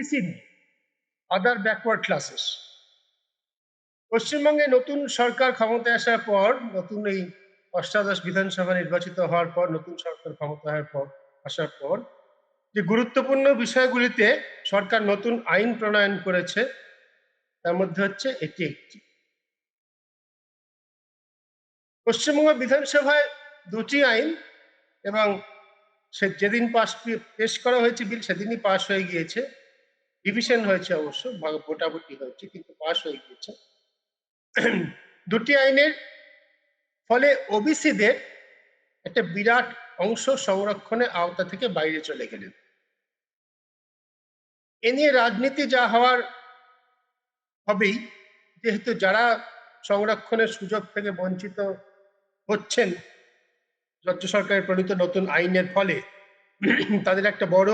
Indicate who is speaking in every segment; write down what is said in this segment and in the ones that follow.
Speaker 1: OBC আদার backward classes. পশ্চিমবঙ্গে নতুন সরকার ক্ষমতায় আসার পর, নতুন এই অষ্টাদশ বিধানসভা নির্বাচিত হওয়ার পর, নতুন সরকার ক্ষমতায় আসার পর যে গুরুত্বপূর্ণ বিষয়গুলিতে সরকার নতুন আইন প্রণয়ন করেছে তার মধ্যে হচ্ছে এটি একটি। পশ্চিমবঙ্গ বিধানসভায় দুটি আইন, এবং সে যেদিন পেশ করা হয়েছে বিল সেদিনই পাশ হয়ে গিয়েছে। ডিভিশন হয়েছে, অবশ্য ভোটাভুটি হয়েছে, কিন্তু পাশ হয়ে গিয়েছে। দুটি আইনের ফলে ওবিসিদের একটা বিরাট অংশ সংরক্ষণের আওতা থেকে বাইরে চলে গেলেন। এ নিয়ে রাজনীতি যা হওয়ার হবেই, যেহেতু যারা সংরক্ষণের সুযোগ থেকে বঞ্চিত হচ্ছেন রাজ্য সরকারের প্রণীত নতুন আইনের ফলে, তাদের একটা বড়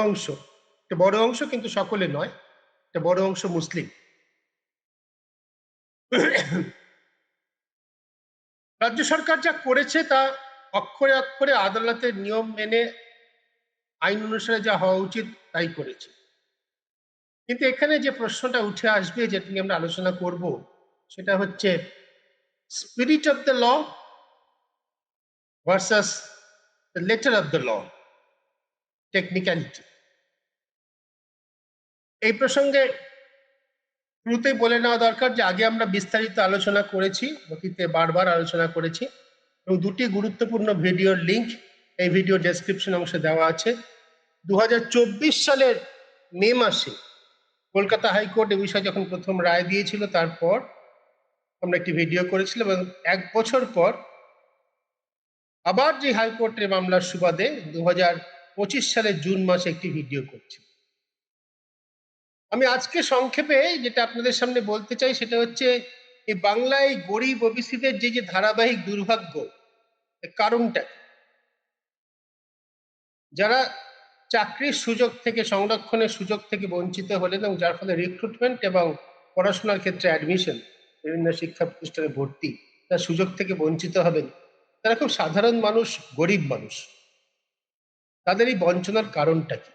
Speaker 1: অংশ কিন্তু সকলে নয়, একটা বড় অংশ মুসলিম। রাজ্য সরকার যা করেছে তা অক্ষরে অক্ষরে আদালতের নিয়ম মেনে আইন অনুসারে যা হওয়া উচিত তাই করেছে। কিন্তু এখানে যে প্রশ্নটা উঠে আসবে, যেটা নিয়ে আমরা আলোচনা করব, সেটা হচ্ছে spirit of the law versus the letter of the law, technicality. এই প্রসঙ্গে শুরুতেই বলে নেওয়া দরকার যে আগে আমরা বিস্তারিত আলোচনা করেছি, অতীতে বারবার আলোচনা করেছি, এবং দুটি গুরুত্বপূর্ণ ভিডিওর লিঙ্ক এই ভিডিও ডেসক্রিপশন অংশে দেওয়া আছে। 2024 সালের মে মাসে কলকাতা হাইকোর্ট এ বিষয়ে যখন প্রথম রায় দিয়েছিল, তারপর আমরা একটি ভিডিও করেছিলাম, এবং 1 বছর পর আবার যে হাইকোর্টের মামলার সুবাদে 2025 সালের জুন মাসে একটি ভিডিও করছি। আমি আজকে সংক্ষেপে যেটা আপনাদের সামনে বলতে চাই সেটা হচ্ছে, এই বাংলায় গরিব ওবিসিদের যে ধারাবাহিক দুর্ভাগ্য, কারণটা যারা চাকরির সুযোগ থেকে, সংরক্ষণের সুযোগ থেকে বঞ্চিত হলেন, এবং যার ফলে রিক্রুটমেন্ট এবং পড়াশোনার ক্ষেত্রে অ্যাডমিশন, বিভিন্ন শিক্ষা প্রতিষ্ঠানে ভর্তি, তার সুযোগ থেকে বঞ্চিত হবেন। তারা খুব সাধারণ মানুষ, গরিব মানুষ। তাদের এই বঞ্চনার কারণটা কি?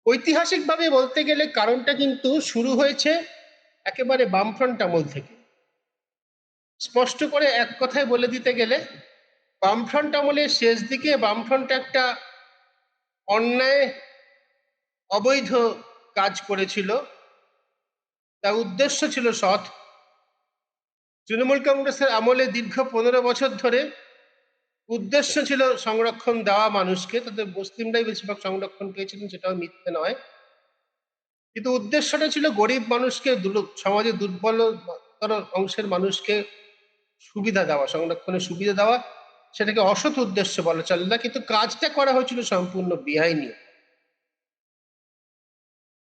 Speaker 1: ঐতিহাসিকভাবে বলতে গেলে কারণটা কিন্তু শুরু হয়েছে একেবারে বামফ্রন্ট আমল থেকে। স্পষ্ট করে এক কথায় বলে দিতে গেলে, বামফ্রন্ট আমলের শেষ দিকে বামফ্রন্ট একটা অন্যায়, অবৈধ কাজ করেছিল। তার উদ্দেশ্য ছিল সৎ। তৃণমূল কংগ্রেসের আমলে দীর্ঘ 15 বছর ধরে উদ্দেশ্য ছিল সংরক্ষণ দেওয়া মানুষকে, তাদের মুসলিমরাই বেশিরভাগ সংরক্ষণ পেয়েছিলেন, সেটাও মিথ্যে নয়, কিন্তু উদ্দেশ্যটা ছিল গরিব মানুষকে, সমাজে দুর্বলতর অংশের মানুষকে সুবিধা দেওয়া, সংরক্ষণের সুবিধা দেওয়া। সেটাকে অসৎ উদ্দেশ্য বলা চলে না, কিন্তু কাজটা করা হয়েছিল সম্পূর্ণ বেআইনি।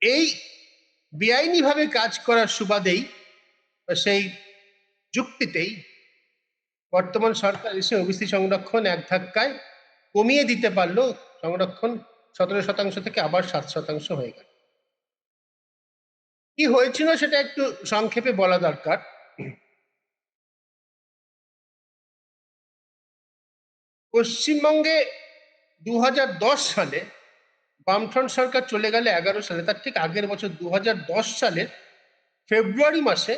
Speaker 1: এই বেআইনি ভাবে কাজ করার সুবাদেই, সেই যুক্তিতেই বর্তমান সরকার এসে ওবিসি সংরক্ষণ এক ধাক্কায় কমিয়ে দিতে পারলো। সংরক্ষণ 17% থেকে আবার 7% হয়ে গেল। কি হয়েছিল সেটা একটু সংক্ষেপে বলা দরকার। পশ্চিমবঙ্গে 2010 সালে বামফ্রন্ট সরকার চলে গেলে 11 সালে, তার ঠিক আগের বছর 2010 সালের ফেব্রুয়ারি মাসে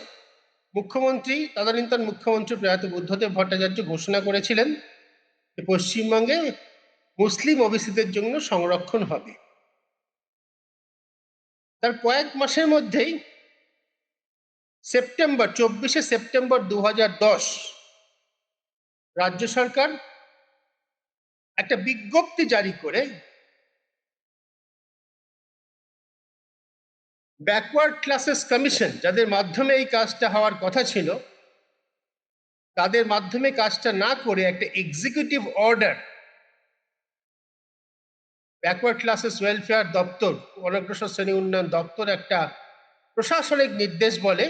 Speaker 1: তদানীন্তন মুখ্যমন্ত্রী প্রয়াত বুদ্ধদেব ভট্টাচার্য ঘোষণা করেছিলেন যে পশ্চিমবঙ্গে মুসলিম ওবিসিদের জন্য সংরক্ষণ হবে। তার কয়েক মাসের মধ্যেই 24 সেপ্টেম্বর 2010 রাজ্য সরকার একটা বিজ্ঞপ্তি জারি করে ব্যাকওয়ার্ড ক্লাসেস কমিশন, যাদের মাধ্যমে এই কাজটা হওয়ার কথা ছিল, তাদের মাধ্যমে কাজটা না করে একটা executive order, backward classes welfare দপ্তর, অনগ্রসর শ্রেণী উন্নয়ন দপ্তর একটা প্রশাসনিক নির্দেশ বলে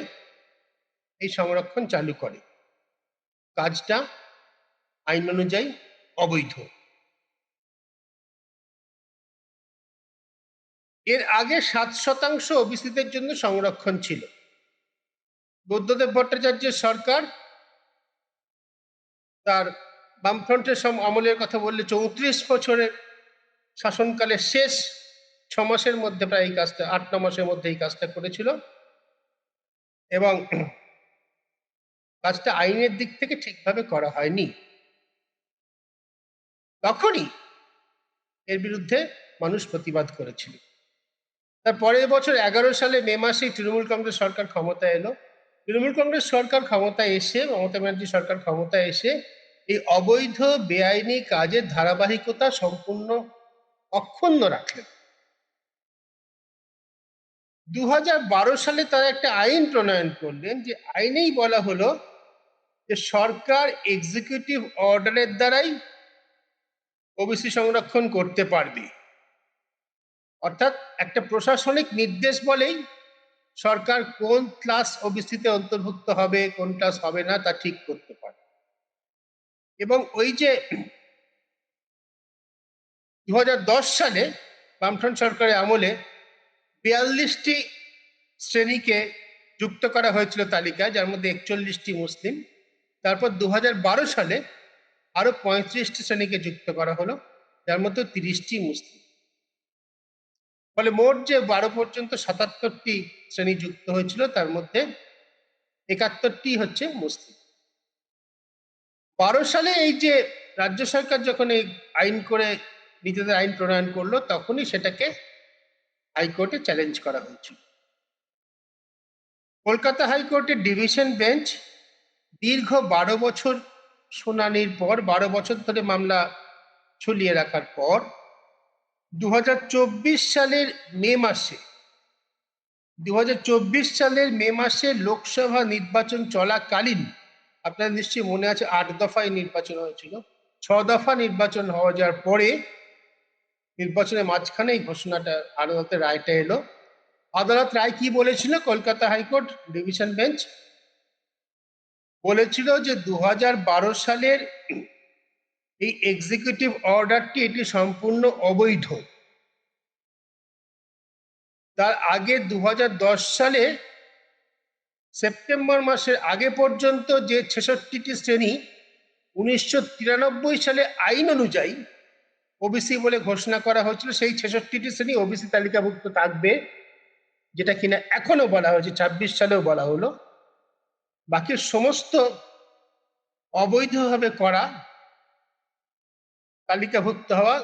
Speaker 1: এই সংরক্ষণ চালু করে। কাজটা আইন অনুযায়ী অবৈধ। এর আগে 7% ওবিসিদের জন্য সংরক্ষণ ছিল। বুদ্ধদেব ভট্টাচার্যের সরকার তার বামফ্রন্টের আমলের কথা বললে 34 বছরের শাসনকালের শেষ 6 মাসের মধ্যে প্রায় এই কাজটা 8-9 মাসের মধ্যে এই কাজটা করেছিল এবং কাজটা আইনের দিক থেকে ঠিকভাবে করা হয়নি। তখনই এর বিরুদ্ধে মানুষ প্রতিবাদ করেছিল। তার পরের বছর 11 সালে মে মাসে তৃণমূল কংগ্রেস সরকার ক্ষমতায় এলো। তৃণমূল কংগ্রেস সরকার ক্ষমতায় এসে, মমতা ব্যানার্জি সরকার ক্ষমতায় এসে এই অবৈধ বেআইনি কাজের ধারাবাহিকতা সম্পূর্ণ অক্ষুণ্ণ রাখলেন। 2012 সালে তারা একটা আইন প্রণয়ন করলেন, যে আইনেই বলা হলো যে সরকার এক্সিকিউটিভ অর্ডারের দ্বারাই ওবিসি সংরক্ষণ করতে পারবে। অর্থাৎ একটা প্রশাসনিক নির্দেশ বলেই সরকার কোন ক্লাস ওবিসিতে অন্তর্ভুক্ত হবে, কোন ক্লাস হবে না তা ঠিক করতে পারে। এবং ওই যে 2010 সালে বামফ্রন্ট সরকারের আমলে 42টি শ্রেণীকে যুক্ত করা হয়েছিল তালিকায়, যার মধ্যে 41টি মুসলিম। তারপর 2012 সালে আরো 35টি শ্রেণীকে যুক্ত করা হলো, যার মধ্যে 30টি মুসলিম। ফলে মোট যে 12 পর্যন্ত 77টি শ্রেণী যুক্ত হয়েছিল, তার মধ্যে 71টি হচ্ছে মুসলিম। 12 সালে এই যে রাজ্য সরকার যখন এই আইন করে নিজেদের আইন প্রণয়ন করলো, তখনই সেটাকে হাইকোর্টে চ্যালেঞ্জ করা হয়েছিল। কলকাতা হাইকোর্টের ডিভিশন বেঞ্চ দীর্ঘ 12 বছর শুনানির পর, 12 বছর ধরে মামলা ঝুলিয়ে রাখার পর 2024 সালের মে মাসে 2024 সালের মে মাসে লোকসভা নির্বাচন চলাকালীন, আপনার নিশ্চয়ই মনে আছে 8 দফায় নির্বাচন হয়েছিল, 6 দফা নির্বাচন হওয়া যাওয়ার পরে নির্বাচনের মাঝখানে এই ঘোষণাটা, আদালতের রায়টা এলো। আদালত রায় কি বলেছিল? কলকাতা হাইকোর্ট ডিভিশন বেঞ্চ বলেছিল যে 2012 সালের এই এক্সিকিউটিভ অর্ডারটি এটি সম্পূর্ণ অবৈধ। তার আগে 2010 সালে সেপ্টেম্বর মাসের আগে পর্যন্ত যে 66টি শ্রেণী 1993 সালে আইন অনুযায়ী ওবিসি বলে ঘোষণা করা হয়েছিল, সেই 66টি শ্রেণী ওবিসি তালিকাভুক্ত থাকবে, যেটা কিনা এখনো বলা হয়েছে, 26 সালেও বলা হলো। বাকি সমস্ত অবৈধভাবে করা তালিকাভুক্ত হওয়া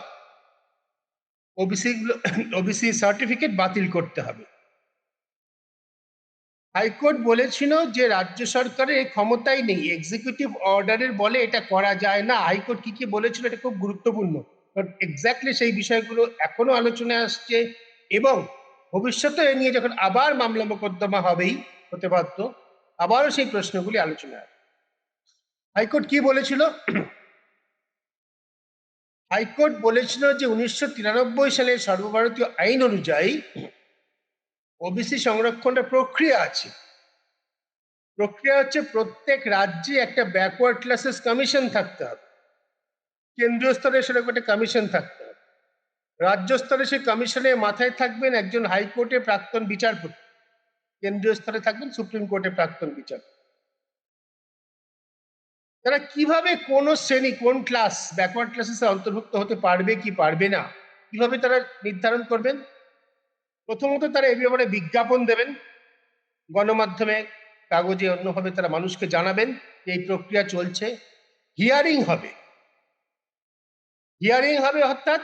Speaker 1: ওবিসি সার্টিফিকেট বাতিল করতে হবে। হাইকোর্ট বলেছিল যে রাজ্য সরকারের এই ক্ষমতাই নেই, এক্সিকিউটিভ অর্ডারের বলে এটা করা যায় না। হাইকোর্ট কি কি বলেছিল এটা খুব গুরুত্বপূর্ণ, কারণ এক্স্যাক্টলি সেই বিষয়গুলো এখনো আলোচনায় আসছে এবং ভবিষ্যতে এ নিয়ে যখন আবার মামলা মোকদ্দমা হবেই, হতে পারত, আবারও সেই প্রশ্নগুলি আলোচনায় আসবে। হাইকোর্ট কি বলেছিল? হাইকোর্ট বলেছিল যে 1993 সালের সর্বভারতীয় আইন অনুযায়ী ওবিসি সংরক্ষণের প্রক্রিয়া আছে। প্রক্রিয়া হচ্ছে প্রত্যেক রাজ্যে একটা ব্যাকওয়ার্ড ক্লাসেস কমিশন থাকতে হবে, কেন্দ্রীয় স্তরে সেরকম একটা কমিশন থাকতে হবে। রাজ্য স্তরে সেই কমিশনের মাথায় থাকবেন একজন হাইকোর্টের প্রাক্তন বিচারপতি, কেন্দ্রীয় স্তরে থাকবেন সুপ্রিম কোর্টের প্রাক্তন বিচারপতি। তারা কিভাবে কোন শ্রেণী, কোন ক্লাস ব্যাকওয়ার্ড ক্লাসেসে অন্তর্ভুক্ত হতে পারবে কি পারবে না, কিভাবে তারা নির্ধারণ করবেন? প্রথমত তারা এই ব্যাপারে বিজ্ঞাপন দেবেন, গণমাধ্যমে, কাগজে, অন্যভাবে তারা মানুষকে জানাবেন যে এই প্রক্রিয়া চলছে। হিয়ারিং হবে। হিয়ারিং হবে অর্থাৎ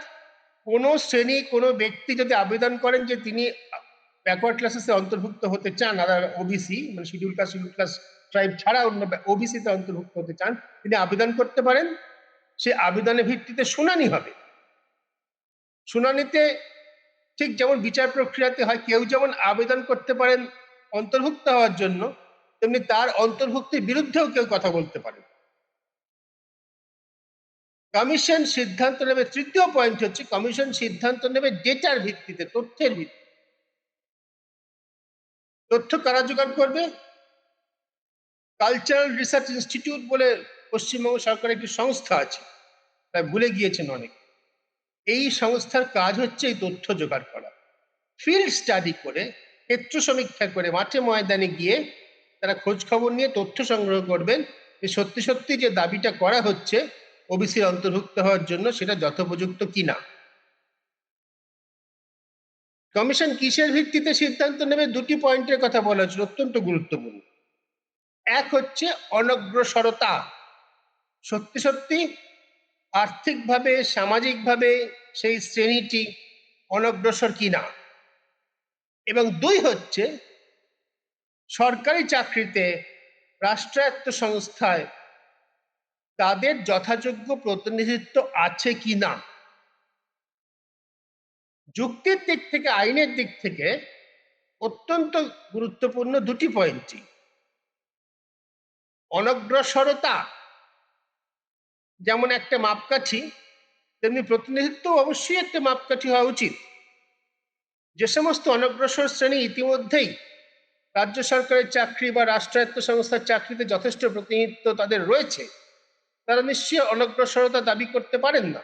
Speaker 1: কোনো শ্রেণী, কোনো ব্যক্তি যদি আবেদন করেন যে তিনি ব্যাকওয়ার্ড ক্লাসেসে অন্তর্ভুক্ত হতে চান, আর ওবিসি মানে শিডিউল ক্লাস ট্রাইব ছাড়া অন্য ওবিসিতে অন্তর্ভুক্ত হতে চান, তিনি আবেদন করতে পারেন। সে আবেদনের ভিত্তিতে শুনানি হবে। শুনানিতে ঠিক যেমন বিচার প্রক্রিয়াতে হয়, কেউ যেমন আবেদন করতে পারেন অন্তর্ভুক্ত হওয়ার জন্য, তেমনি তার অন্তর্ভুক্তির বিরুদ্ধেও কেউ কথা বলতে পারে। কমিশন সিদ্ধান্ত নেবে, তৃতীয় পয়েন্ট হচ্ছে কমিশন সিদ্ধান্ত নেবে ডেটার ভিত্তিতে, তথ্যের ভিত্তিতে। তথ্য কারা জোগাড় করবে? কালচারাল রিসার্চ ইনস্টিটিউট বলে পশ্চিমবঙ্গ সরকারের একটি সংস্থা আছে, তাই ভুলে গিয়েছেন অনেক। এই সংস্থার কাজ হচ্ছে এই তথ্য জোগাড় করা, ফিল্ড স্টাডি করে, ক্ষেত্র সমীক্ষা করে, মাঠে ময়দানে গিয়ে তারা খোঁজ খবর নিয়ে তথ্য সংগ্রহ করবেন যে সত্যি সত্যি যে দাবিটা করা হচ্ছে ওবিসির অন্তর্ভুক্ত হওয়ার জন্য, সেটা যথোপযুক্ত কিনা। কমিশন কিসের ভিত্তিতে সিদ্ধান্ত নেবে? দুটি পয়েন্টের কথা বলা হয়েছিল, অত্যন্ত গুরুত্বপূর্ণ। এক হচ্ছে অনগ্রসরতা, সত্যি সত্যি আর্থিকভাবে সামাজিকভাবে সেই শ্রেণীটি অনগ্রসর কিনা, এবং দুই হচ্ছে সরকারি চাকরিতে রাষ্ট্রায়ত্ত সংস্থায় তাদের যথাযোগ্য প্রতিনিধিত্ব আছে কিনা। যুক্তির দিক থেকে, আইনের দিক থেকে অত্যন্ত গুরুত্বপূর্ণ দুটি পয়েন্টই। অনগ্রসরতা যেমন একটা মাপকাঠি, তেমনি প্রতিনিধিত্ব অবশ্যই একটা মাপকাঠি হওয়া উচিত। যে সমস্ত অনগ্রসর শ্রেণী ইতিমধ্যেই রাজ্য সরকারের চাকরি বা রাষ্ট্রায়ত্ত সংস্থার চাকরিতে যথেষ্ট প্রতিনিধিত্ব তাদের রয়েছে, তারা নিশ্চয়ই অনগ্রসরতা দাবি করতে পারেন না।